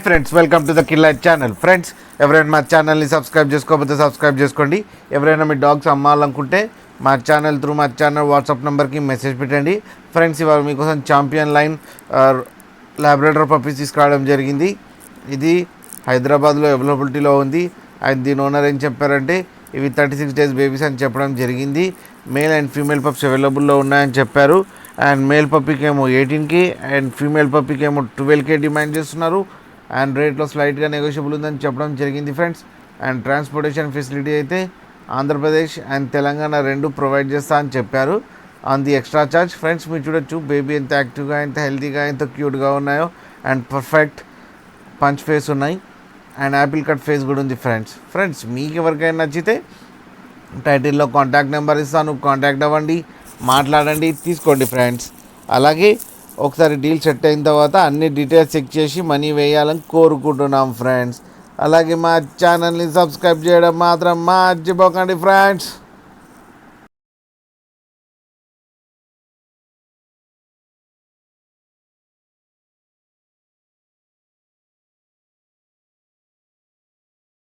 Friends, welcome to the killer channel. Friends, ఎవరైనా మా ఛానల్ని సబ్స్క్రైబ్ చేసుకోకపోతే సబ్స్క్రైబ్ చేసుకోండి. ఎవరైనా మీ డాగ్స్ అమ్మాలనుకుంటే మా ఛానల్ మా ఛానల్ వాట్సాప్ నెంబర్కి మెసేజ్ పెట్టండి. ఫ్రెండ్స్, ఇవాళ మీకోసం ఛాంపియన్ లైన్ లాబ్రాడోర్ పప్పీస్ తీసుకురావడం జరిగింది. ఇది హైదరాబాద్లో అవైలబిలిటీలో ఉంది. అండ్ దీని ఓనర్ ఏం చెప్పారంటే ఇవి 36 days బేబీస్ అని చెప్పడం జరిగింది. మేల్ అండ్ ఫీమేల్ పప్స్ అవైలబుల్లో ఉన్నాయని చెప్పారు. అండ్ మేల్ పప్పీకి ఏమో 18K అండ్ ఫీమేల్ పప్పీకి ఏమో 12K డిమాండ్ చేస్తున్నారు. అండ్ రేట్లో స్లైట్గా నెగోషియబుల్ ఉందని చెప్పడం జరిగింది ఫ్రెండ్స్. అండ్ ట్రాన్స్పోర్టేషన్ ఫెసిలిటీ అయితే ఆంధ్రప్రదేశ్ అండ్ తెలంగాణ రెండు ప్రొవైడ్ చేస్తా అని చెప్పారు on the extra charge. Friends, మీరు చూడొచ్చు బేబీ ఎంత యాక్టివ్గా, ఎంత హెల్తీగా, ఎంత క్యూట్గా ఉన్నాయో. అండ్ పర్ఫెక్ట్ పంచ్ ఫేస్ ఉన్నాయి అండ్ యాపిల్ కట్ ఫేస్ కూడా ఉంది. ఫ్రెండ్స్ మీకు ఎవరికైనా నచ్చితే టైటిల్లో కాంటాక్ట్ నెంబర్ ఇస్తాను, కాంటాక్ట్ అవ్వండి, మాట్లాడండి, తీసుకోండి ఫ్రెండ్స్. అలాగే ఒకసారి డీల్ సెట్ అయిన తర్వాత అన్ని డీటెయిల్స్ చెక్ చేసి మనీ వేయాలని కోరుకుంటున్నాం ఫ్రెండ్స్. అలాగే మా ఛానల్ని సబ్స్క్రైబ్ చేయడం మాత్రం మర్చిపోకండి ఫ్రెండ్స్.